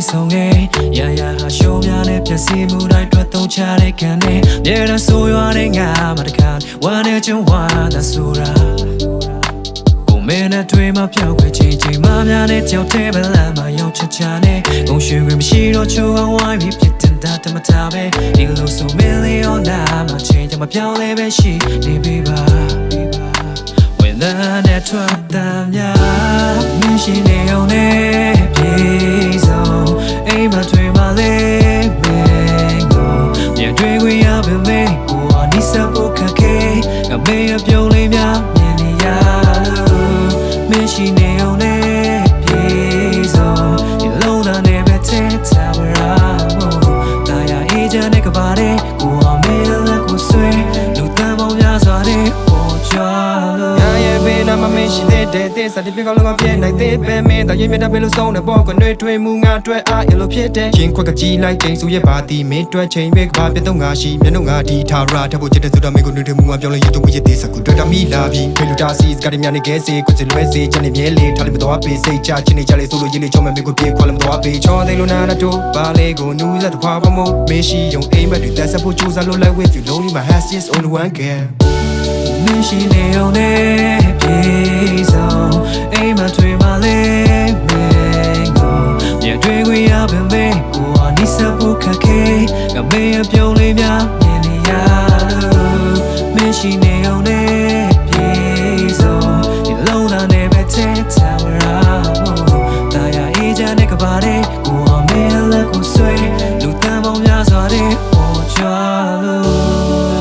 ဆုံးငယ်ရရဟာရှုံးများနဲ့ပြည့်စည်မှုတိုင်းတွေ့သုံးချတဲ့ခံနဲ့မြေရန်ဆိုးရွားတဲ့ငါမတကားဝမ်းနဲ့ကျုံဝါသာဆိုတာကိုမင်းနဲ့တွေ့မှပြောက်ခွေချင်းချင်းမများနဲ့ကြောက်တဲ့ဗလန်မှာရောက်ချချနဲ့ဂုံရွှေခွေမရှိတော့ချိုးအောင်ဝိုင်းပြီးပြစ်တင်တာတမတာပဲဒီလိုဆိုမင်းလေးရောနာမှာချင်းချမပြောင်းလဲပဲရှိနေပြီပါwhen the netထွက်တဲ့များမင်းရှိနေအောင်နဲ့ပြေဆုံးအိမ်မတွေ့မှလေမင်းကိုမြင်တွေ့ခွင့်ရပေမဲ့ကိုဟာနီးစပ်ဖို့ခက်ခဲငါမေးရပြုံးလေးများမြင်နေရလို့မင်းရှိနေအောင်နဲ့ပြေဆုံးဒီလုံးသားနဲ့ပဲတဲ့တာဝရမို့တာယာအေးချမ်းတဲ့ကဘာတဲ့ကိုဟာမေးလက်ကိုဆွဲလူတန်းပေါင်းများစွာနဲ့ပေါ်ကြလို့မမေ့ရှိတဲ့စတဲ့ပြကောင်းလုံးကပြဲနိုင်တဲ့ပဲမင်းတရင်မြတ်ပဲလို့ဆုံးတဲ့ပေါ်ကနေထွေးမှုငါတွေ့အားရလို့ဖြစ်တဲ့ချင်းခွက်ကကြီးလိုက်ချိန်စုရဲ့ပါတီမင်းတွေ့ချိန်ပဲကဘာပြတ်တော့ငါရှိမျက်နှာငါဒီထားရထဖို့ချစ်တဲ့ဆိုတာမင်းကိုနှွေးထွေးမှုငါပြောလို့ရတော့ဝိရတဲ့စကူတွေ့တာမိလာပြီဖေလူတာစီစကတည်းကနေခဲစေကိုစလွဲစေချင်နေမြဲလေထားလို့မတော်ပေးစိတ်ချချင်းနေကြလေဆိုလို့ရင်းနေချုံမဲ့မင်းကိုပြေခွာလို့မတော်ပေးချောသေးလို့နာနာတို့ပါလေကိုနူးဆက်တခွားပမို့မေးရှိယုံအိမ်မက်တွေတက်ဆက်ဖို့ကြိုးစားလို့လိုက် with you lonely my has just only one girl မင်းရှိနေအောင်နဲ့ပြေဆုံးအိမ်မတွေ့မှလေမင်းကိုမြင်တွေ့ခွင့်ရပေမဲ့ကိုဟာနီးစပ်ဖို့ခက်ခဲငါမေးရပြုံးလေးများမြင်နေရလို့မင်းရှိနေအောင်နဲ့ပြေဆုံးဒီလုံးသားနဲ့ပဲတဲ့တာဝရမို့တာယာအေးချမ်းတဲ့ကဘာတဲ့ကိုဟာမေးလက်ကိုဆွဲလူတန်းပေါင်းများစွာတဲ့ပေါ်ကြလို့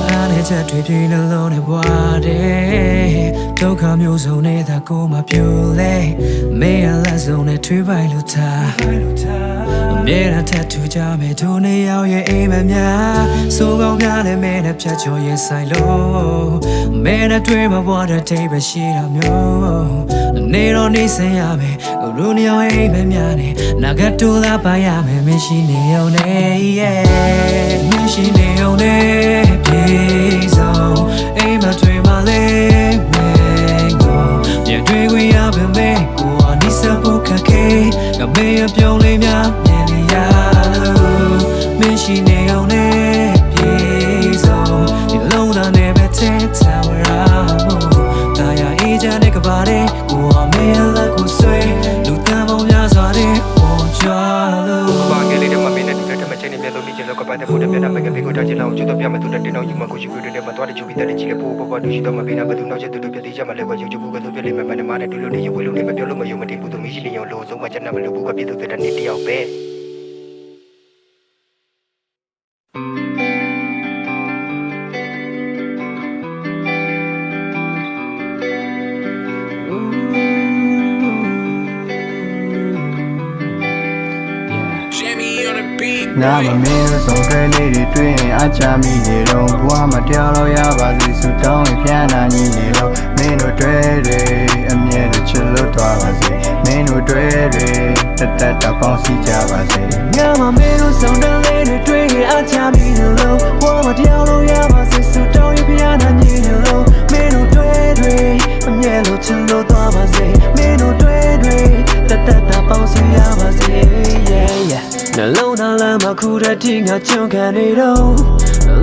အားနဲ့ချက်တွေပြင်းနှလုံးနဲ့ဘွားတဲ့ဒုက္ခမျိုးစုံနဲ့သာကိုမပြိုလဲမေးရလက်စုံနဲ့ထွေးပိုင်လို့ထားအမြဲတမ်းထပ်ထူကြမယ်ဒုနေရောက်ရဲ့အိမ်မများစိုးကောင်းများနဲ့မဲနဲ့ဖြတ်ကျော်ရင်ဆိုင်လို့မဲနဲ့တွေ့မဘွားတဲ့တိတ်ပဲရှိတာမျိုးနေတော့နေစင်ရမယ်ကိုရူနေရောက်ရဲ့အိမ်မများနဲ့နာဂတ်တူလာပါရမယ်မရှိနေအောင်နဲ့မရှိနေအောင်နဲ့ပြေဆုံးအိမ်မတွေ့မှလေမြင်တွေ့ခွင့်ရပေမဲ့ကိုဟာနီးစပ်ဖို့ခက်ခဲငါမေးရပြုံးလေးများမြင်နေရလို့မင်းရှိနေအောင်နဲ့ပြေဆုံးဒီလုံးသားနဲ့ပဲတဲ့တာဝရမို့တာယာအေးချမ်းတဲ့ကဘာတဲ့ကိုဟာမေးလက်ကိုဆွဲလူတန်းပေါင်းများစွာတဲ့ပေါ်ကြလို့ဘာကလေးတမမင်းနဲ့တူတဲ့မချင်းနဲ့မြတ်လို့လိကျလောက်ကပတ်တဲ့ဖို့တဲ့မျက်နှာမကဘေကိုထားချင်အောင်ကျွတ်တော့ပြမယ်သူတဲ့တင်းအောင်ယူမကိုရှိခွေတဲ့မှာသွားတဲ့ချူပြီးတဲ့ချီလေပို့ပေါ်တူရှိတော့မပေးနာဘယ်သူနောက်ချက်တူတူပြသေးချမလဲကွာယူချူဘူးကသူပြလိမ့်မယ်မနမနဲ့တူလို့နေရွေးလို့နေမပြောလို့မယုံမတည်ဘူးသူမရှိနေအောင်လို့ဆုံးမချက်နဲ့မလို့ဘူးကပြည့်သူတဲ့နေ့တယောက်ပဲငါမမင်းတို့ဆုံးခဲလေးတွေတွေ့ရင်အချမ်းမိနေတော့ဘဝမတရားလို့ရပါစေဆူတောင်းရင်ပြန်လာညီနေတော့မင်းတို့တွေ့တွေအမြဲတမ်းချစ်လို့သွားပါစေမင်းတို့တွေ့တွေတက်တက်တပေါင်းစီကြပါစေငါမမင်းတို့ဆုံးတဲ့လေးတွေတွေ့ရင်အချမ်းမိနေတော့ဘဝမတရားလို့ရပါစေဆူတောင်းရင်ပြန်လာညီနေတော့မင်းတို့တွေ့တွေအမြဲတမ်းချစ်လို့သွားပါစေမင်းတို့တွေ့တွေတက်တက်တပေါင်းစီရပါစေနှလုံးသားလမ်းမှာခုတည်းထိငါကြုံခံနေတော့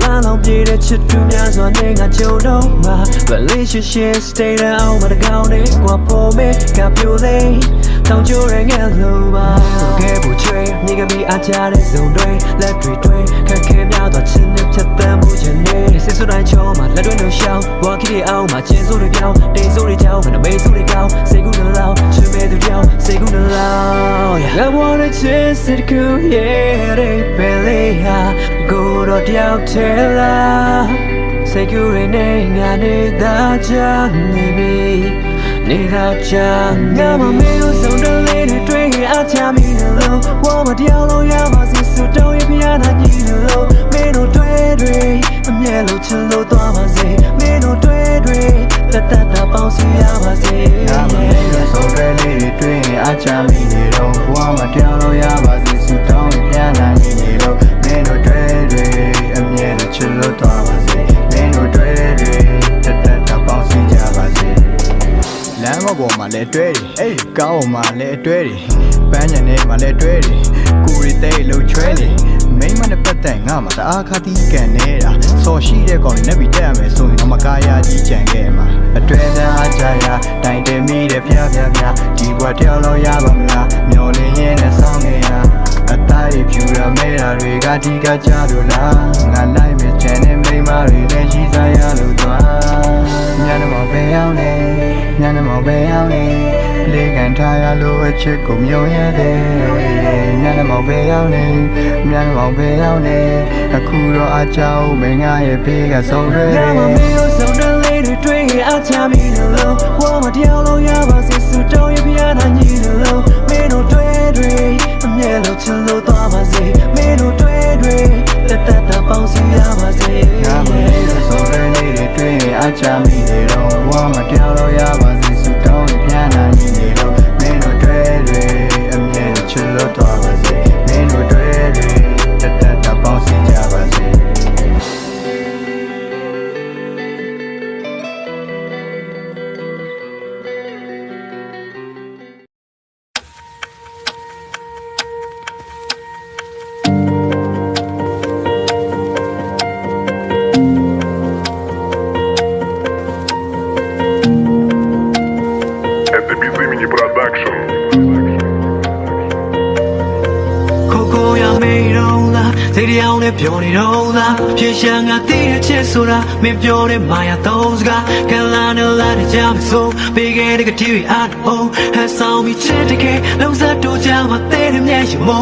လမ်းလုံးပြေးတဲ့ချစ်သူများစွာနဲ့ငါကြုံတော့မှာ relationship stay down မတကောင်းနဲ့ကွာပေါ်မဲ့ကပြိုလေတောင်ကျိုးရငယ်လို့ပါကဲဖို့ချွေမြေကပြီးအားကြတဲ့ဇုံတွေလက်တွေတွေခက်ခဲများတော့ချင်းနဲ့ဖြတ်တမ်းမှုချင်နေစစ်စွတိုင်းချောမှာလက်တွေနှုတ်ရှောင်းဝါခီတွေအောင်မှာကျင်းစိုးတွေပြောင်းတိမ်စိုးတွေကြောင်းမမေးစိုးတွေကောင်းစိတ်ကူးနှလောင်းချွေမဲ့သူကြောင်းစိတ်ကူးနှလောင်း I wanna chase it cool yeah they belly ha go to the outlaစိတ်ကူးရနေငါနေတာချမ်းနေပြီနေတာချမ်းငါမမေးလို့ဆုံးတဲ့လေးတွေတွေ့ရင်အချမ်းမိလို့ဝါမတရားလို့ရပါစေဆူတောင်းရင်ပြာနာညီလို့မင်းတို့တွေ့တွေအမြဲလို့ချစ်လို့သွားပါစေမင်းတို့တွေ့တွေတက်တက်တာပေါင်းစီရပါစေငါမမေးလို့ဆုံးတဲ့လေးတွေတွေ့ရင်အချမ်းမိနေတော့ဘဝမတရားလို့ရပါစေဆူတောင်းရင်ပြာနာညီလို့မင်းတို့တွေ့တွေအမြဲလို့ချစ်လို့သွားပါစေမင်းတို့တွေ့တွေတက်တက်တာပေါင်းစီကြပါစေလမ်းမပေါ်မှာလဲတွဲတယ်ကားပေါ်မှာလဲတွဲတယ်ပန်းညံထဲမှာလဲတွဲတယ်ကို ငါမှတအားခါတီးကန်နေတာစော်ရှိတဲ့ကောင်နဲ့ပြီးတက်ရမယ်ဆိုရင်တော့မကားရကြီးကြံခဲ့မှာအတွဲသားအကြရတိုင်တယ်မိတဲ့ဖျားဒီဘွားတယောက်လောက်ရပါမလားမျောလင်းရင်းနဲ့ဆောင်းနေရအတိုင်းဖြူရမဲတာတွေကဒီကကြလို့လားငါလိုက်မယ်ချန်တဲ့မိမတွေလည်းရှိစားရလို့သွားညနေမောင်ပဲအောင်နေညနေမောင်ပဲအောင်နေလေးကန်ထားရလို့အချစ်ကိုမြုံရတဲ့ညနေမောင်ပဲအောင်နေညနေမောင်ပဲအောင်နေအခုတော့အကြောင်းမင်းငါရဲ့ဘေးကဆုံးရဲတယ်မမေတို့ဆုံးတဲ့လေးတွေတွေ့ရင်အချမ်းမိတယ်လို့ဝါမတရားလို့ရပါစေစူတောင်းရပြနာညီတယ်လို့မင်းတို့တွေ့အမြဲလို့ချင်လို့သွားပါစေမင်းတို့တွေ့တက်ပေါင်းစီရပါစေငါမမေတို့ဆုံးတဲ့လေးတွေတွေ့ရင်အချမ်းမိတယ်လို့ဝါမတရားလို့ရပါစေစူတောင်းရပြနာညီတယ်လို့မင်းတို့တွေ့အမြဲလို့ချင်လို့သွားပါစေမင်းတို့တွေ့တက်ပေါင်းစီကြပါစေЭто без имени продакшн. စိတ်ရောင်နဲ့ပြောနေတော့လားပြေရှာငါတည်တဲ့ချစ်ဆိုတာမင်းပြောတဲ့မာယာသုံးစကားကလာနဲ့လာတဲ့ကြောင်ဆိုပေးခဲ့တဲ့ကတိတွေအားလုံးဟန်ဆောင်ပြီးချစ်တဲ့ကလုံးစားတို့ကြမှာတဲ့မျက်ရည်မုံ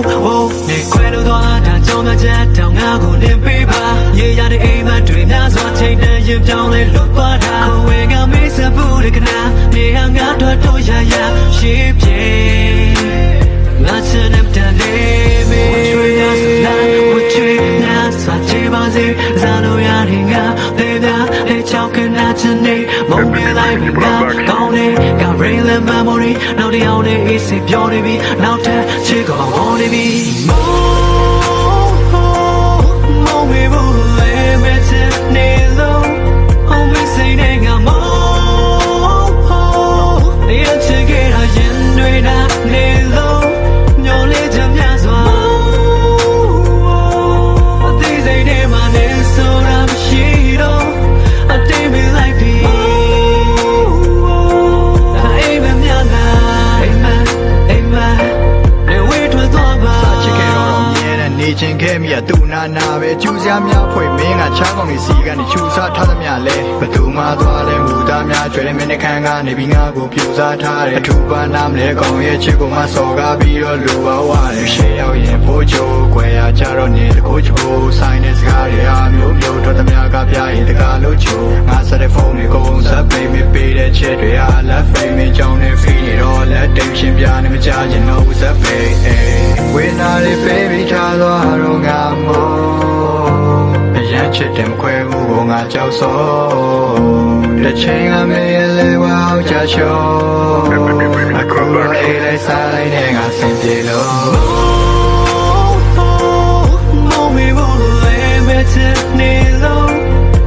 နေခွဲလို့သွားတာကြောင့်ငါချက်တောင်ငါကိုလင်းပေးပါရေရတဲ့အိမ်မက်တွေများစွာချိန်တဲ့ရင်ပြောင်းလဲလွတ်သွားတာဝေကမေးစဘူးတဲ့ကနာနေဟာငါတို့ရရရှိပြေငါစနေတန်လေးမေးချွေရစလားဇာလိုရရင်ငါဒေတာလေချောက်ကနာချင်နေမုံပြလိုက်ပြီငါကောင်းနေကရေလမမေမိုရီနောက်တယောက်နဲ့အေးစိပြောနေပြီနောက်ထပ်ချစ်ကောင်းဟောနေပြီမောင်မေဘူးလေမဲချစ်နေလို့အောင်မစိနေငါမောဒီအချစ်ကရင်တွေနာနေလို့ညော်လေးချမ်းများစွာချင်းခဲ့မိရသူနာပဲကျူးစရာများဖွေမင်းကချားကောင်းနေစီကနေချူစားထားသမျှလဲဘသူမှသွားလဲမူသားများကျွဲတဲ့မင်းနှခမ်းကနေပြီးငါကိုပြူစားထားတယ်အထူးပါနာမလဲကောင်းရဲ့ချစ်ကိုမှစော်ကားပြီးတော့လူပါဝရတယ်ရှေ့ရောက်ရင်ဖိုးချိုးခွဲရကြတော့နေတကိုးချိုးဆိုင်တဲ့စကားတွေအားမျိုးတော့သမျှကပြရင်တကားလို့ချိုးငါဆက်တဲ့ဖုန်းတွေကုန်ဆက်ပေးမပေးတဲ့ချစ်တွေအားလက်ဖိမင်းကြောင်းနဲ့ဖီးနေတော့လက်တိတ်ရှင်ပြနေမကြချင်တော့ဆက်ပေးဝေနာလေး baby ထားတော့တော့ငါမောအရန်ချစ်တယ်မခွဲဘူးကိုငါကြောက်စောတစ်ချိန်ကမေးလေဝါချာချောအခုအေးလေးစားလိုက်တဲ့ငါစင်ပြေလို့မောင်မေဘူးလေမဲချစ်နေလို့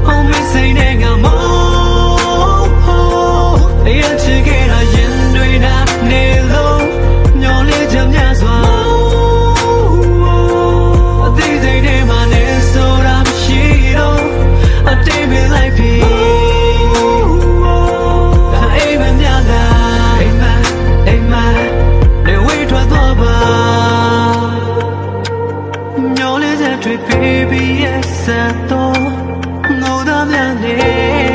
အောင်မစိနေငါမောအရန်ချစ်ခဲ့တာရင်တွေနာနေလို့ညော်လေးချမ်းများစွာBaby, yes, I thought, no, I'm not there.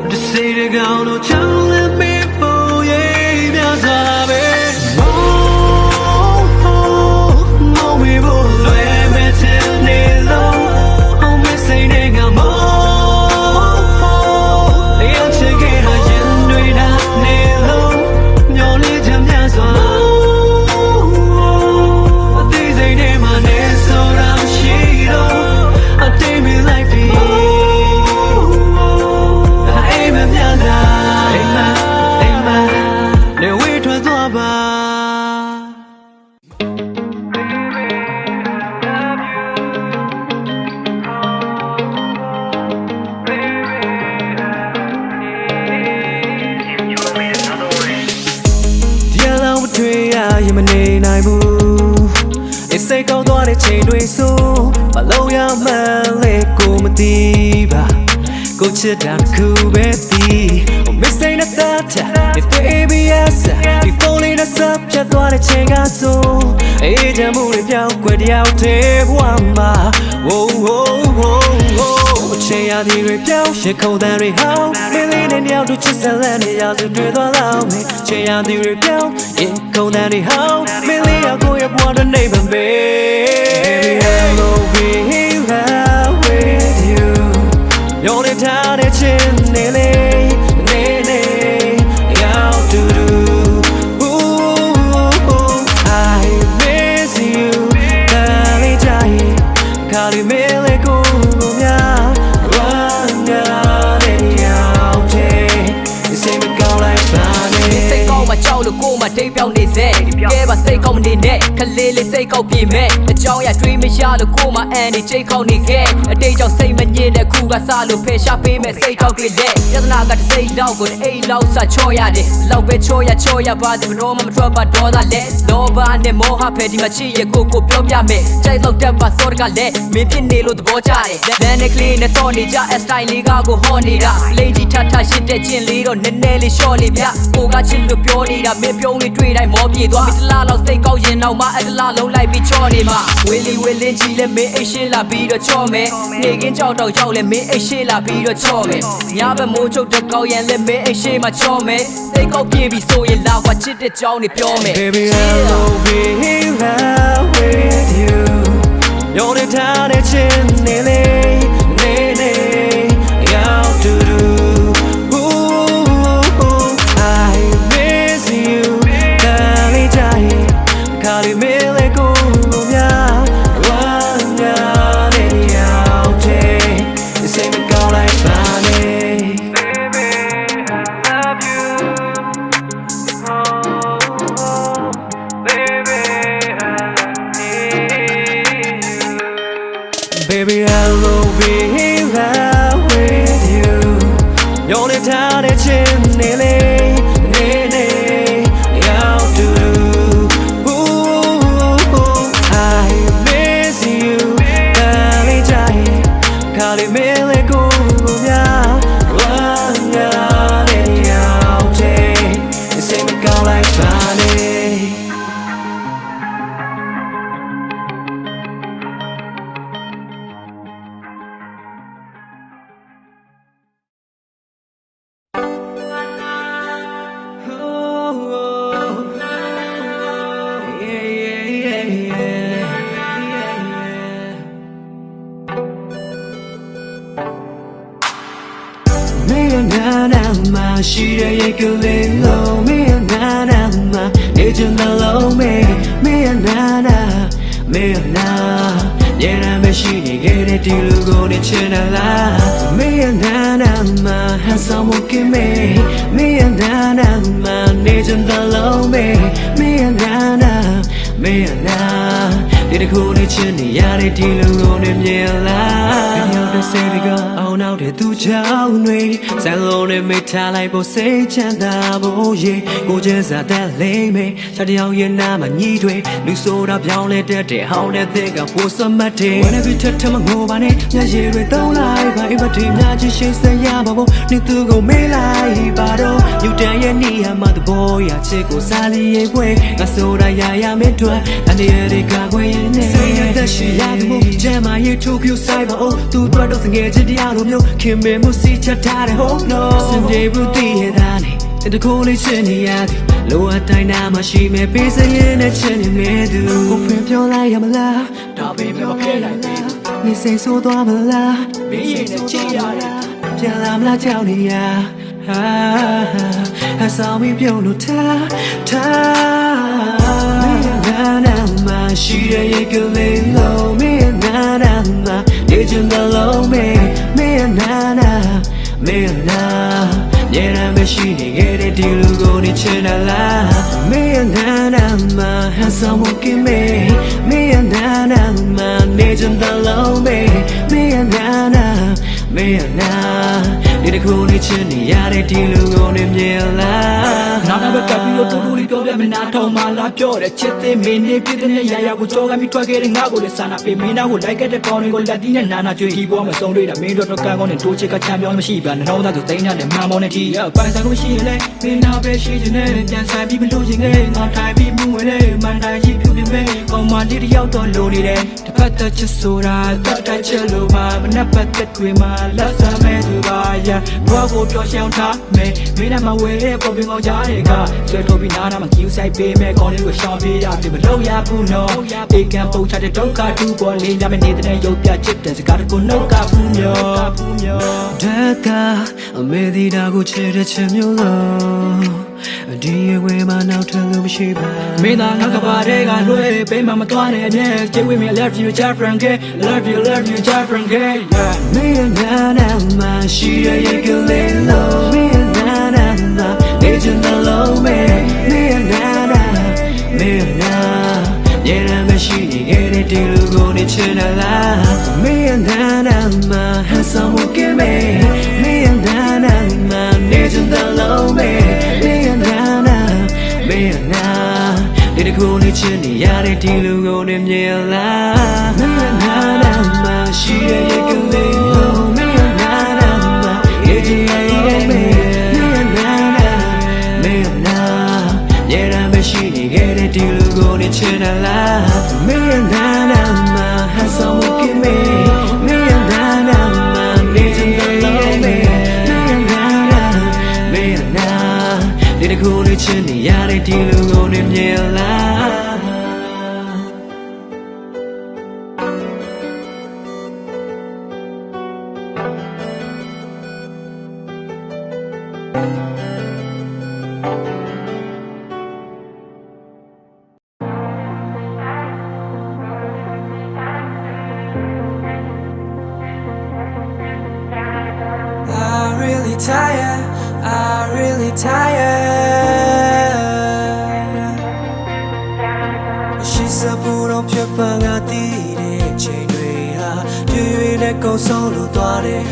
To say the girl, no, child, let me for you, yes, I'm it. No, we will let me tell me low. I'm missing a more. You'll check it out, you know, not low. You're little, yes, I'm တဲ့ချိန်တွေဆိုမလုံးရမှန်းလေကိုမသိပါကိုချစ်တာခုပဲသိ Oh missing the thought if baby yes if only the sub ဖြတ်သွားတဲ့ချိန်ကဆိုအေးချမ်းမှုတွေပြောင်းခွဲတယောက်တည်းဘဝမှာ Whoa whoa whoa အချိန်ရာသီတွေပြောင်းရှစ်ခုံတန်းတွေဟောင်းမင်းလေးနဲ့တယောက်တို့ချစ်ဆက်လက်နေရစုတွေ့သွားလောက်မယ်အချိန်ရာသီတွေပြောင်းရင်ခုံတန်းတွေဟောင်းမင်းလေးရောက်ကိုရဲ့ဘဝတွေနေပါမယ် Baby I will be here with you ပြောနေထားတဲ့ချင်းနေလေနေနေရောက်တူတူ I miss you ဒါလေးကြိုင်ခါလေးမဲလေကိုများဝမ်းရတယ်ရောက်တယ်စိတ်မကောင်းလိုက်ပါနဲ့စိတ်ကောင်းမှကြောက်လို့ကိုယ်မှတိတ်ပြောင်းနေစေကဲပါစိတ်ကောင်းမနေနဲ့ခလေးလေးစိတ်ကောက်ပြေမဲ့အကြောင်းရတွေးမရလို့ကိုယ်မှအန်နေချိန်ခေါက်နေခဲ့အတိတ်ကြောင့်စိတ်မငြင်းတဲ့ခုကစားလို့ဖယ်ရှားပေးမဲ့စိတ်ကောက်တွေလက်ယတနာကတစ်စိတ်လောက်ကိုအိမ်လောက်စားချောရတယ်လောက်ပဲချောရပါစမတော်မထွက်ပါတော့တာလက်လောဘနဲ့မောဟဖယ်ဒီမှာချစ်ရကိုပြောပြမယ်ကြိုက်တော့တက်ပါစောတကလက်မင်းဖြစ်နေလို့သဘောကျတယ်လမ်းနဲ့ကလေးနဲ့စောနေကြအစတိုင်လေးကကိုဟောနေတာလိန်ကြီးထထရှစ်တဲ့ချင်းလေးတော့နည်းနည်းလေးရှော့လေးဗျကိုကချစ်လို့ပြောနေတာမင်းပြုံးလေးတွေ့တိုင်းမောပြေသွားမိတလားလောက်စိတ်ကောက်ရင်တော့မှအတလားလုံးလိုက်ပြီးချောနေမှာဝေလီဝေလင်းကြီးလဲမင်းအိတ်ရှင်းလာပြီးတော့ချော့မယ်နေကင်းကြောက်တော့ရောက်လဲမင်းအိတ်ရှင်းလာပြီးတော့ချော့မယ်ညဘက်မိုးချုပ်တဲ့ကောက်ရင်လဲမင်းအိတ်ရှင်းမှာချော့မယ်စိတ်ကောက်ပြေပြီးဆိုရင်လာကွာချစ်တဲ့ကြောင်းနေပြောမယ် Baby I will be here with you ပြောနေထားတဲ့ချင်းနေလေနေနေရောက်တူတူ I miss you ဒါလေးကြိုင်ခါလေးမဲလေကိုများဝမ်းရတယ်ရောက်တယ်စိတ်မကောင်းလိုက်ပါနဲ့ Baby I love you oh baby I need you Baby I will be here with you ပြောနေထားတဲ့ချင်းနေလေနေနေရောက်တူတူ I miss you ဒါလေးကြိုင်ခါလေးမဲလေကိုများဝမ်းရတယ်ရောက်တယ်စိတ်မကောင်းလိုက်ပါနဲ့နာနာမရှိတဲ့ရေကလေးလုံးမင်းနာနာမနေချင်တဲ့လုံးမင်းနာနာမင်းနာညနေမရှိနေခဲ့တဲ့ဒီလူကိုနေချင်တယ်လားမင်းနာနာမဟန်ဆောင်မှုကမင်းနာနာမနေချင်တဲ့လုံးမင်းနာနာမင်းနာဒီတခုနေချင်နေရတဲ့ဒီလူကိုနေမြင်လားရောက်တဲ့စိတ်ကအောင်နောက်တဲ့သူချောင်းတွေစံလုံးနဲ့မိထားလိုက်ဖို့စိတ်ချမ်းသာဖို့ရေကိုကျန်းစာတဲ့လိမ့်မယ်ချက်တယောက်ရဲ့နာမှာညီတွေလူဆိုတာပြောင်းလဲတတ်တဲ့ဟောင်းတဲ့သက်ကပိုစမတ်တယ် When every time မငိုပါနဲ့ညရေတွေတောင်းလိုက်ပါအိမ်မထိများချစ်ရှင်းစရပါဖို့နေသူကိုမေးလိုက်ပါတော့ယူတန်ရဲ့နေရာမှာသဘောရချစ်ကိုစားလီရဲ့ပွဲငါဆိုတာရမင်းတို့အနေရကခွင့်နဲ့စိတ်ရတဲ့ရှိရတယ်မို့ကျမရဲ့ထုတ်ပြဆိုင်ပါဦးသူတို့တော့ငယ်ချင်းတရားလိုမျိုးခင်မမှုစီချထားတဲ့ Oh no စင်တေဘူးတည်ရတာနဲ့တခုလေးချင်နေရတယ်လိုအပ်တိုင်းနာမရှိမဲ့ပေးစရင်နဲ့ချင်နေမဲ့သူကိုဖွင့်ပြောလိုက်ရမလားတော့ပဲမဖြစ်နိုင်ဘူးနေစိတ်ဆိုးသွားမလားမင်းရဲ့နဲ့ချစ်ရတယ်ပြန်လာမလားကြောက်နေရဟာဆောင်ပြီးပြုံးလို့ထားမင်းနာနာမရှိတဲ့ရေကလေးလုံးမင်းနာနာနေချင်တဲ့လုံးမင်းနာနာမင်းနာညနေမရှိနေခဲ့တဲ့ဒီလူကိုနေချင်တယ်လားမင်းနာနာမဟန်ဆောင်မှုကမင်းနာနာမနေချင်တဲ့လုံးမင်းနာနာ ဒီတစ်ခုနေချင်းနေရတဲ့ဒီလူကိုနေမြင်လား နာနာဘက်ကပြီးတော့တူတူလေးပြောပြမနာထောင်မှလာပြောတဲ့ချစ်တဲ့မင်းနေပြတဲ့နေရာကိုကြောကမိထွက်ခဲ့တဲ့ငါကိုလည်းစာနာပေးမင်းသားကိုလိုက်ခဲ့တဲ့ကောင်းတွေကိုလက်တီးနဲ့နာနာကျွေးဒီပေါ်မှာဆုံးတွေ့တာမင်းတို့တော့ကန်းကောင်းနဲ့တိုးချစ်ကချမ်းပြောင်းမရှိပါနှလုံးသားသူသိမ်းတဲ့မာမောင်းနဲ့တီးပိုင်ဆိုင်ကိုရှိရင်လေမင်းသားပဲရှိခြင်းနဲ့ပြန်ဆိုင်ပြီးမလို့ခြင်းနဲ့ငါထိုင်ပြီးမှုဝင်လေမန်တိုင်းရှိဖြူပြမဲကောင်းမလေးတယောက်တော့လိုနေတယ်တစ်ဖက်သက်ချစ်ဆိုတာတတ်တိုက်ချစ်လို့ပါမနှက်ပတ်သက်တွေမှာလက်စားမဲ့သူပါရဘောကိုပြောရှောင်းထားမယ်မင်းနဲ့မဝဲတဲ့ပေါ်ပင်ကောင်းကြားတွေကဆွဲထုတ်ပြီးနားနာမှာကျူးဆိုင်ပေးမဲ့ကောင်းလေးကိုရှောင်းပေးရပြီမလို့ရဘူးနော်အေကံပုံချတဲ့ဒုက္ခတူပေါ်လေးညမနေတဲ့ရုပ်ပြချစ်တဲ့စကားတကူနှုတ်ကဖူးမျောဓာတ်ကအမေဒီတာကိုချစ်တဲ့ချစ်မျိုးလို့ဒီဝေးမှာနောက်ထပ်လို့မရှိပါ မင်းသားငါကပါတဲ့ကလွဲပေးမှမသွားနဲ့အမြဲကျိတ်ဝေးမြ love you Jeff Frank love you Jeff Frank မင်းနာနာမရှိရရဲ့ကလေးလို့မင်းနာနာနေချင်တယ်လို့မင်းနာနာမင်းနာရေရမရှိခဲ့တဲ့ဒီလူကိုနေချင်တယ်လားမင်းနာနာဟန်ဆောင်မှုကင်းမင်းနာနာနေချင်တယ်လို့မင်းနာနာမင်းနာဒီတစ်ခုနေချင်နေရတဲ့ဒီလူကိုနေမြင်လားမင်းနာနာမရှိရဲ့ကလေးလို့မင်းနာနာရေချင်ရဲ့မင်းနာနာမင်းနာရေရမရှိခဲ့တဲ့ဒီလူကိုနေချင်တယ်လားမင်းနာနာဟန်ဆောင်မှုကင်းမင်းနာနာနေချင်တယ်လို့မင်းနာနာမင်းနာဒီတစ်ခုနေချင်နေရတဲ့ဒီလူကိုနေမြင်လား I'm really tired She's a boot on your bangati chain way you let go solo tware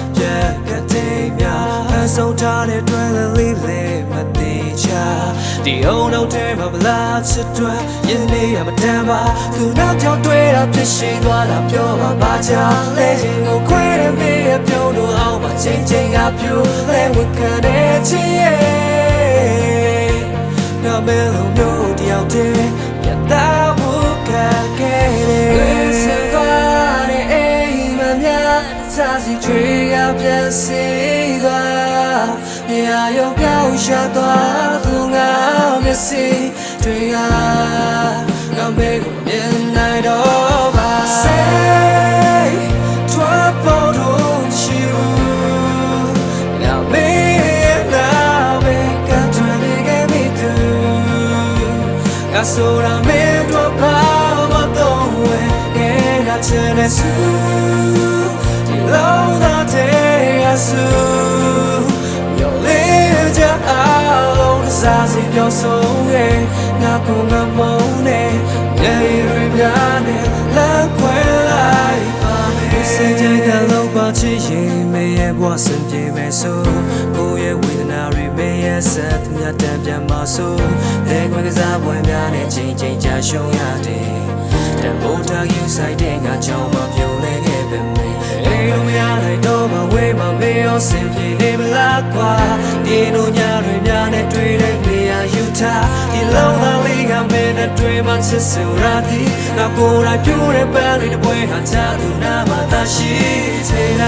and so tired dwell leave my teacher the old no time of blood to dwell you need a temper do not your way up the shade while I'm your baja letting go quite a bit of you know how much changing up you let we can no mellow no the out there get that book listen God amen sassy tree up and see yeah you go shut up long you see tree no make midnight over say trouble don't you now me so I made a power don't wait I turn it to long that day I soon your little out the size of your soul now come a morning yeah you love well I say that love but you may wasn't you so go with an hour may set me a damn muscle then when is up when I change just show ya day the motor you siding a job of your leg me I know my way my mail simply name like you know ya trade me a Utah the lonely I'm in a dream and sister rati now go I do the belly the way I tell you now that she said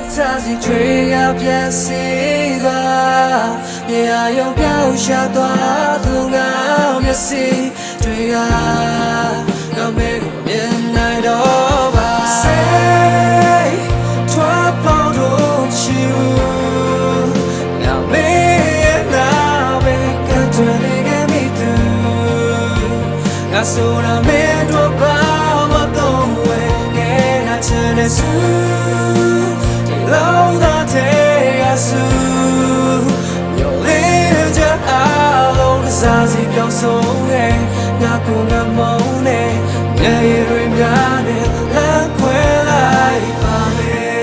sassy tree up yes see yeah you go shut up long you see tree come make midnight over say trouble don't you now me now make a turning at me too that's what I made to power don't wait and I turn it to long that day I soon your little out the size of your soul not gonna moan yeah you remember it like well I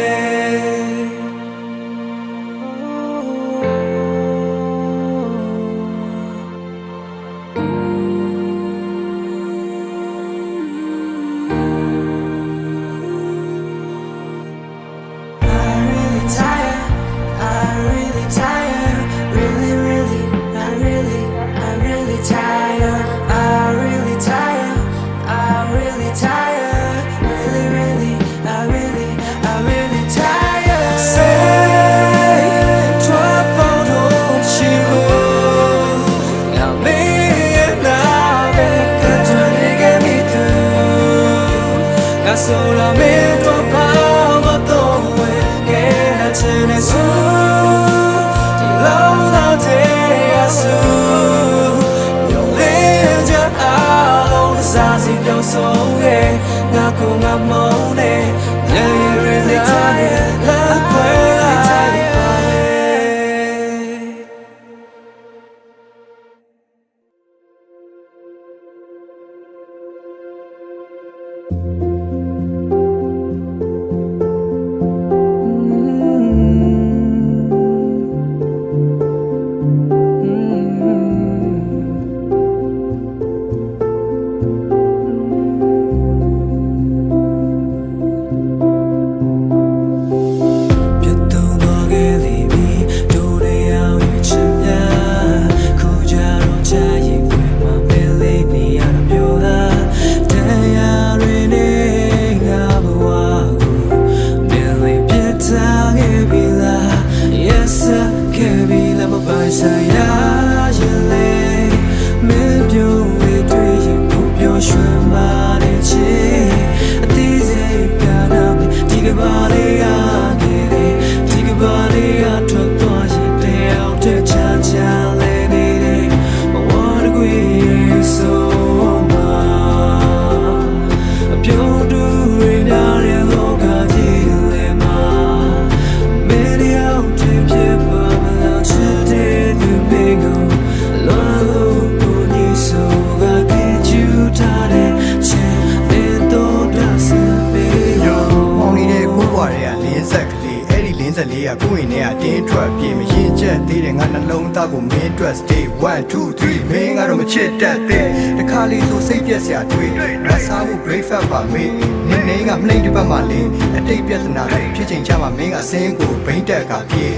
solo me toca todo que la tiene su la te asu yo le ya alone sa si yo so ye na ko nga mo ne ye re ta la kweကိုယ်နဲ့အတင်းထွက်ပြေမရင်ချက်သေးတယ်ငါနှလုံးသားကိုမင်းအတွက် stay 1 2 3မင်းကတော့မချစ်တတ်သေးတခါလေးဆိုစိတ်ပြက်စရာတွေ့ငါစားဖို့ breakfast ပါမေးနေနေကမလိမ့်တစ်ပတ်မှလေးအတိတ်ပြဿနာတွေဖြစ်ချိန်ချမှာမင်းကဆင်းကိုဘိန်းတက်ကပြေး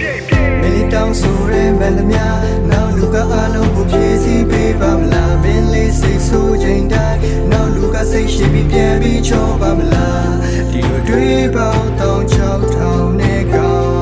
မင်းတောင်းဆိုရဲမလျာနောက်လူကအလုံးကိုပြေးစီပေးပါမလားမင်းလေးစိတ်ဆိုးချိန်တိုင်းနောက်လူကစိတ်ရှိပြီးပြန်ပြီးချောပါမလားဒီလိုတွေးပေါင်းတောင်းချောက်ထောင်နေကော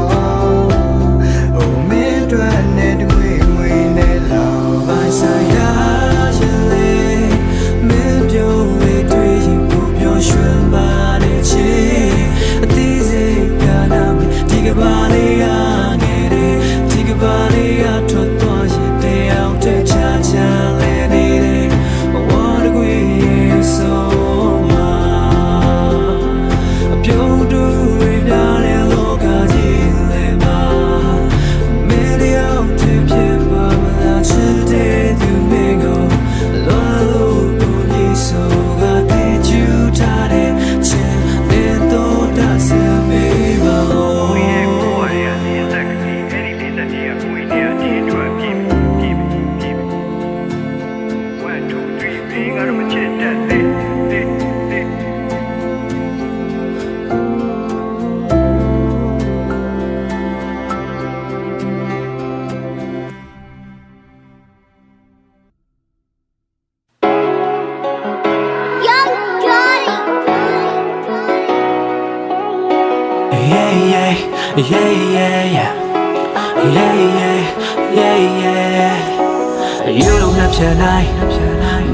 You don't have to night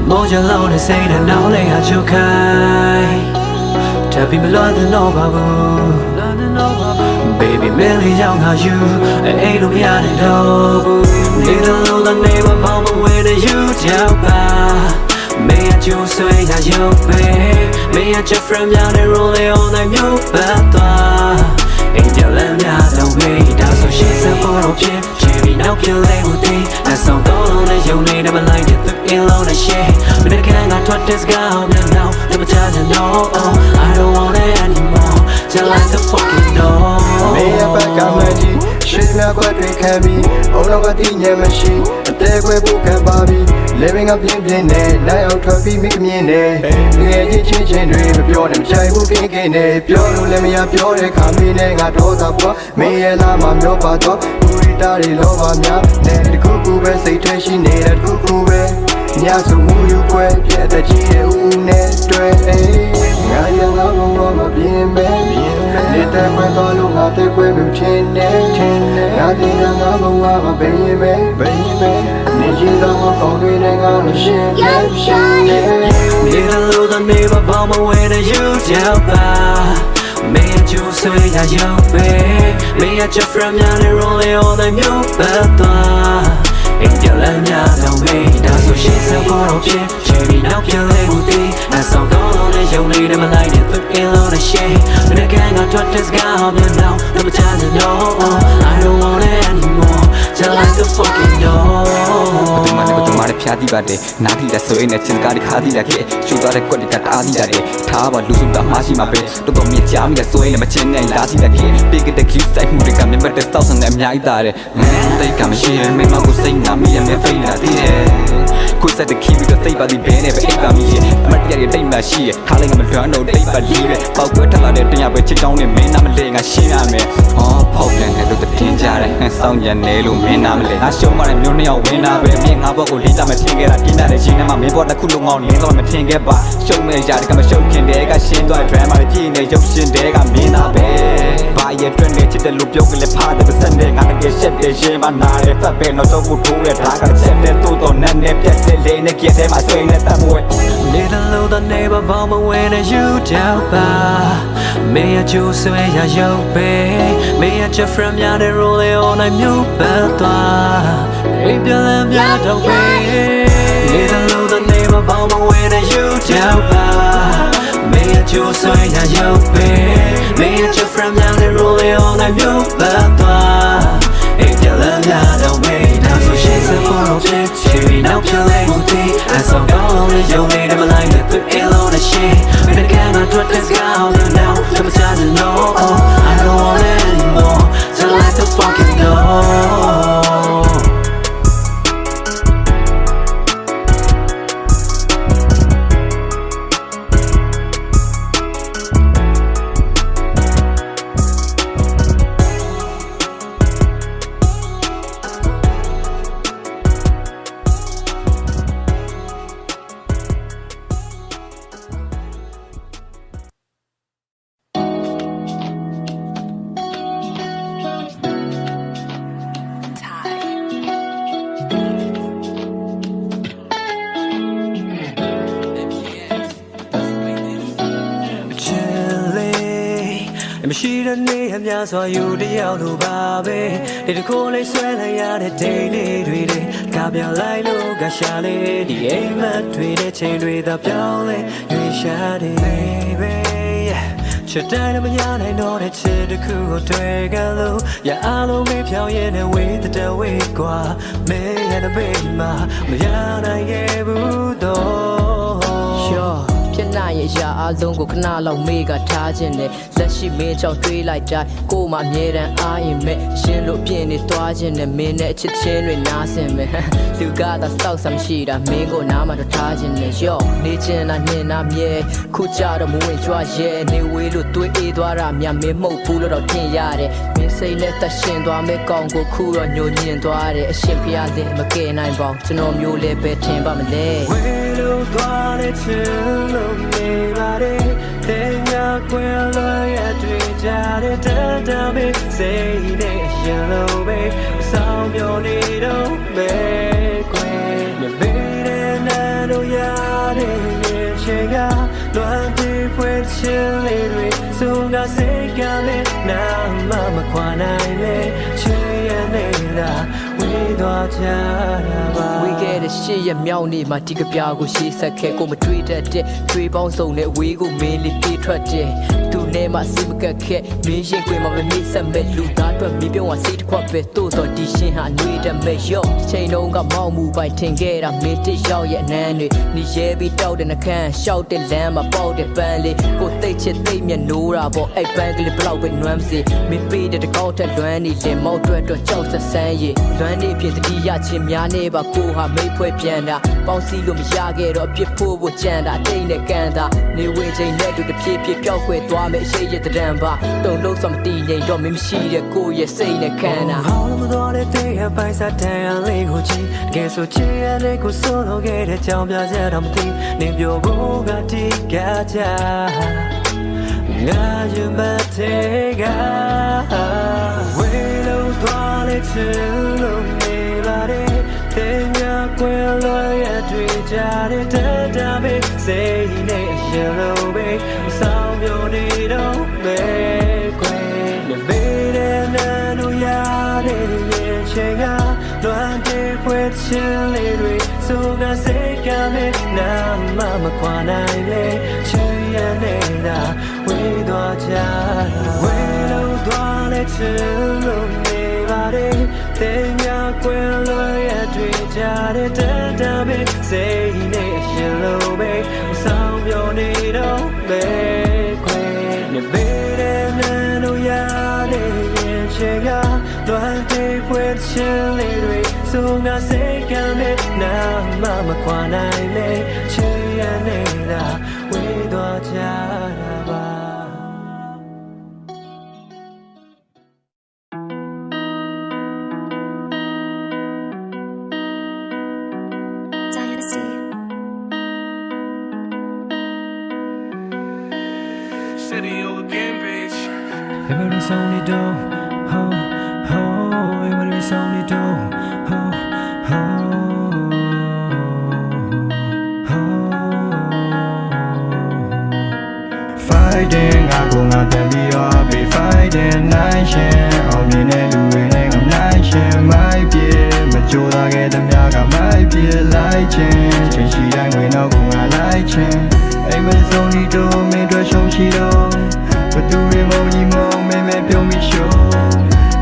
more than alone and say that now they are your kind tell people love the no babu baby merely young how you ain't no beyond it all little know the name of mama when you tell ba may I choose so I you pay may I just from young and rolling on the new path Angel and me don't wait that's so she's a photo chip Jimmy now kill they would be that song go on the you need never like it in low the shade but I can't got what this guy now never judge no I don't want it anymore just like the fucking door me a back on my G she's not quite drink heavy oh no but in your machine a day we book and Bobby living up in there now out to be me in there yeah change dream pure them chai who can get pure let me up pure come in and got all the book me and I'm on your part Dari lova mya ne de kuku be sai thwe shi ne de kuku be nya so mu yu kwe pye ta ji de u ne twe nga ya nga mo ma bien be ne te kwe to lu nga te kwe me chin ne nga ti nga mo ma be yin be ne ji lo mo kong twe ne nga lo shin ne ni de lo da ne ba bomb away the you down bar Me and you say ya yo be Me and your friend ya le rolling on the new bed Ain't your land ya don't be That's what she said for a pin Cherry now kill it with thee And some gold on the young lady my light it put in on the shade When the gang I thought this guy up you now Never trying to know I don't want it anymore Just like the fucking door ဖျားတိပါတယ်နားတိလက်ဆွေးနဲ့ချင်းကားဒီခါတိလက်ခဲ့ကျူသွားတဲ့ကွက်တွေကတအားတိရတယ်ထားပါလူစုတာမှရှိမှာပဲတော်တော်မြင်ကြားမိတဲ့ဆွေးနဲ့မချင်းနဲ့လာစီလက်ခဲ့ပေကတဲ့ clip စိုက်မှုတွေကမြတ်တဲ့တောက်ဆန်တဲ့အများကြီးတာတယ်တိတ်ကမရှိရင်မိမကိုစိတ်နာမိရမယ်ဖိနေတာတည်တယ်ကိုစတဲ့ key ပြီးတော့တိတ်ပါဒီဘဲနဲ့ပဲအိတ်ပါမိရဲ့အမတ်ရရဲ့တိတ်မှရှိရဲ့ထားလိုက်ငါမလွမ်းတော့တိတ်ပါလီးပဲပေါက်ကွဲထလာတဲ့တင်ရပဲချစ်ချောင်းနဲ့မင်းနာမလဲငါရှင်းရမယ်ဖောက်ပြန်တယ်လို့တည်ကြတယ်စောင့်ရနေလို့မင်းနာမလဲငါရှုံးမှလည်းမျိုးနှစ်ယောက်ဝင်းနာပဲမင်းငါဘောက်ကိုလေးကြမယ်ထင်ခဲ့တာပြင်းတဲ့ရှင်းထဲမှာမင်းဘောတစ်ခုလုံးအောင်လင်းတော့မထင်ခဲ့ပါရှုံးမဲ့ရာတကမရှုံးခင်တဲ့ကရှင်းသွား drama တွေပြည့်နေရုပ်ရှင်တဲ့ကမင်းနာပဲဘာရဲ့တွန်းနေချစ်တယ်လို့ပြောကလေးဖားတယ်ပါစက်နဲ့ငါတကယ်ရှက်တယ်ရှင်းမနာတယ်ဖတ်ပဲတော့တော့ကိုထိုးရတာကချက်တဲ့တိုးတော့နဲ့နဲ့ပြက်စစ်လေးနဲ့ကြက်ထဲမှာဆွေးနဲ့တတ်မွေ Little low the neighbor bomb away the you down bar Me and you say ya yo be Me and your friend ya le rolling on the new bed If you let me don't be Little low the neighbor bomb away the you down bar Me and you say ya yo be Me and your friend ya le rolling on the new bed If you let me don't be That's what she said for a bit She now killing with me And some gold on the young lady my life that put ill on the shit When the gang I thought this guy on you now Never trying to know I don't want it anymore Just like the fucking doorမရှိတဲ့နေ့အများစွာယူတယောက်လိုပါပဲဒီတစ်ခုလေးဆွဲလိုက်ရတဲ့ဒိန်းလေးတွေကပြောင်းလိုက်လို့ကရှာလေးဒီအိမ်မက်တွေတဲ့ချိန်တွေသာပြောင်းလဲရွေးရှာတယ် baby ချစ်တိုင်းမရနိုင်တော့တဲ့ချစ်တစ်ခုကိုတွေ့ကြလို့ရအားလုံးမေးဖြောင်းရတဲ့ဝေးတဲ့ဝေးကွာမင်းရဲ့ဘေးမှာမရနိုင်ခဲ့ဘူးတော့ ဖြစ်နိုင်ရဲ့အရာအလုံးကိုခဏလောက်မေးကထားခြင်းနဲ့လက်ရှိမင်းကြောင့်တွေးလိုက်တိုင်းကိုမှအမြဲတမ်းအားရင်မဲ့ရှင်လို့ပြင်းနေသွားခြင်းနဲ့မင်းနဲ့အချစ်ချင်းတွေနားဆင်မဲ့လူကသာစောက်ဆမ်းရှိတာမင်းကိုနားမှာတော့ထားခြင်းနဲ့ရော့နေခြင်းလားနှင်းနာမြဲခုကြတော့မဝင်ကြွရဲနေဝေးလို့တွေးအေးသွားတာများမင်းမဟုတ်ဘူးလို့တော့ထင်ရတယ်မင်းစိတ်နဲ့သက်ရှင်သွားမဲ့ကောင်းကိုခုတော့ညှို့ညင်သွားတယ်အရှင်ဖျားလေးမကယ်နိုင်ပါဘူးကျွန်တော်မျိုးလည်းပဲထင်ပါမလဲဝေးလို့သွားတဲ့ချစ်လို့နေပါတယ်တဲ့ညကွယ်လို့ရတွေ့ကြတဲ့တမ်းမေးစိတ်နဲ့ရင်လို့ပဲဆောင်းပြောနေတော့ပဲကွယ်မမေးတဲ့နာတို့ရတဲ့ချင်ကလွမ်းပြီးဖွင့်ချင်လေးတွေဆိုငါစိတ်ကလည်းနာမခွာနိုင်လေချင်ရနေတာဝေးသွားကြတာပါဝေးခဲ့တဲ့ရှေ့ရမြောက်နေမှာဒီကပြားကိုရှေ့ဆက်ခဲ့ကိုမတွေးတတ်တဲ့တွေးပေါင်းစုံနဲ့ဝေးကိုမင်းလေးပြေးထွက်တဲ့သူနဲ့မှစိတ်မကက်ခဲ့မင်းရင်ခွေမှာမမိတ်ဆက်မဲ့လူသားအတွက်မိပြုံးကစိတ်တစ်ခွက်ပဲတိုးတော့ဒီရှင်ဟာနှွေးတတ်မဲ့ရော့ချိန်တုံးကမောက်မှုပိုင်ထင်ခဲ့တာမင်းတစ်ရောက်ရဲ့အနမ်းတွေနေရဲပြီးတောက်တဲ့နှခမ်းရှောက်တဲ့လမ်းမှာပေါက်တဲ့ပန်းလေးကိုသိတ်ချစ်သိတ်မြနိုးတာပေါ့အဲ့ပန်းကလေးဘလောက်ပဲနွမ်းစေမင်းပေးတဲ့တကောက်ထက်လွမ်းနေတယ်မောက်တွဲတော့ကြောက်ဆက်ဆန်းရည်လွမ်းနေဖြစ်တတိယချင်းများနေပါကိုဟာမိတ်ဖွဲပြန်တာပေါင်းစည်းလို့မရခဲ့တော့အပြစ်ဖို့ကြံတာတိတ်နဲ့ကန်တာနေဝင်ချိန်နဲ့တူတဖြည်းဖြည်းပျောက်ကွယ်သွားမယ်အရှိရဲ့တံပါတုံလုံးစမတီငိမ်တော့မင်းမရှိတဲ့ကိုရဲ့စိတ်နဲ့ခံတာဟောင်းမတော်တဲ့တေးပိုင်စားတဲ့လေးကိုကြည့်တကယ်ဆိုချင်ရတဲ့ကိုဆိုလို့ခဲ့တဲ့ကြောင်ပြစရာတော့မသိနေပြောဖို့ကတိကကြငါရင်မတဲ့ကဝေးလို့သွားလေချင်လို့နေပါတယ်တဲ့ညကွယ်လို့ရတွေ့ကြတဲ့တမ်းမေးစိတ်နဲ့ ရှင်လို့ပဲဆောင်ပြောနေတော့ပဲကွယ်နေပေတဲ့နာတို့ရတဲ့ရဲ့ချိန်ကလွမ်းတဲ့ဖွယ်ချင်လေးတွေဆိုကစိတ်ကလည်းနာမခွာနိုင်လေချင်ရနေတာဝေးသွားကြဝေးလို့သွားလဲချင်လို့နေပါတယ်တင်ညာကွယ်လို့ရတွေ့ကြတဲ့တမ်းပဲစိတ်နဲ့ရှင်လို့ပဲဆောင်ပြောနေတော့ပဲခွဲနေပေတဲ့နာတို့ရတဲ့ရင်ချင်ကလွမ်းတဲ့ဖွယ်ချင်လေးတွေဆိုငါစိတ်ကလည်းနာမခွာနိုင်လေချင်ရနေတာဝေးသွားကြတာပါ City again, bitch. Everybody's only do, ho, ho. Everybody's only do, ho, ho, ho. Fighting ငါကိုငါတန်ပြီးတော့ be fighting night ရှင်အောင်မြင်တဲ့လူတွေနဲ့ငါနိုင်ရှင်မိုက်ပြေမကြိုးစားခဲ့တဲ့များကမိုက်ပြေလိုက်ချင်းချိန်ရှိတိုင်းဝင်တော့ကိုငါလိုက်ချင်းအိမ်မစုံဒီတော့မင်းတို့ရှုံးရှိတော့ဘသူတွေမုံကြီးမုံမဲမဲပြုံးပြီးရှုံး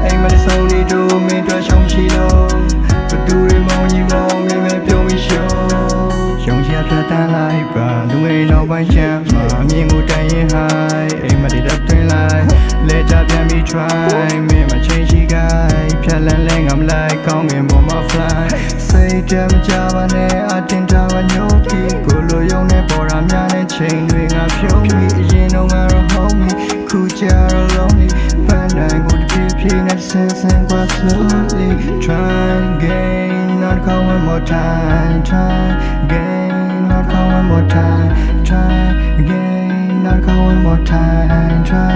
အိမ်မစုံဒီတော့မင်းတို့ရှုံးရှိတော့ဘသူတွေမုံကြီးမုံမဲမဲပြုံးပြီးရှုံးရှုံးချဖြတ်တန်းလိုက်ပါလူငယ်နောက်ပိုင်းချမ်းမှာအမြင်ကိုတိုင်ရင် high အိမ်မတွေတပ်သွင်းလိုက်လဲကြပြန်ပြီး try မင်းမချင်းရှိခိုင်းဖြတ်လန်းလဲငါမလိုက်ကောင်းငင်ပေါ်မှာ fly စိတ်တမကြပါနဲ့အတင်တာဝညိုပြီးကိုလိုယုံနဲ့ပေါ်တာများနဲ့ချိန်တွေငါဖြုံးပြီးအရင်တော့ငါတော့ homie ခုကြတော့ lonely ပန်းတိုင်းကိုတပြေးပြေးနဲ့ဆင်းဆင်းကွာ slowly try again not call one more time try again not call one more time try again not call one more time try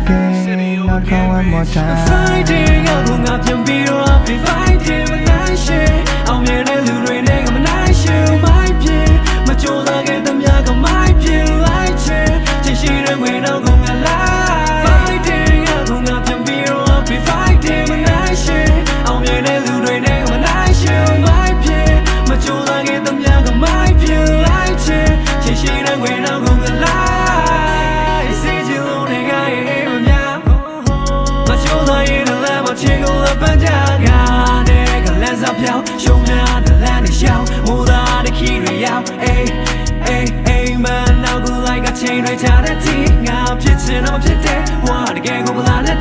again not call one more time Fighting ငါကိုငါပြန်ပြီးတော့ be fighting မနိုင်ရှင်အောင်မြင်တဲ့လူတွေနဲ့ငါမနိုင်ရှင်မိုက်ပြေမကြိုးစားခဲ့တဲ့များကမိုက်ပြေလိုက်ချင်ချစ်ရှိတဲ့ဝင်တော့ကိုငါလိုက် Fighting ငါကိုငါပြန်ပြီးတော့ be fighting မနိုင်ရှင်အောင်မြင်တဲ့လူတွေနဲ့ငါမနိုင်ရှင်မိုက်ပြေမကြိုးစားခဲ့တဲ့များကမိုက်ပြေလိုက်ချင်ချစ်ရှိတဲ့ဝင်တော့ကိုငါလိုက်ရှုံးများတဲ့လမ်းတွေရှောင်းမူသားတဲ့ခီတွေရောက်အေးအေးအေးမနောက်ကူလိုက်ကချိန်တွေချတဲ့တီငါဖြစ်ချင်တော့မဖြစ်တဲ့ဘဝတကယ်ကိုမလာတဲ့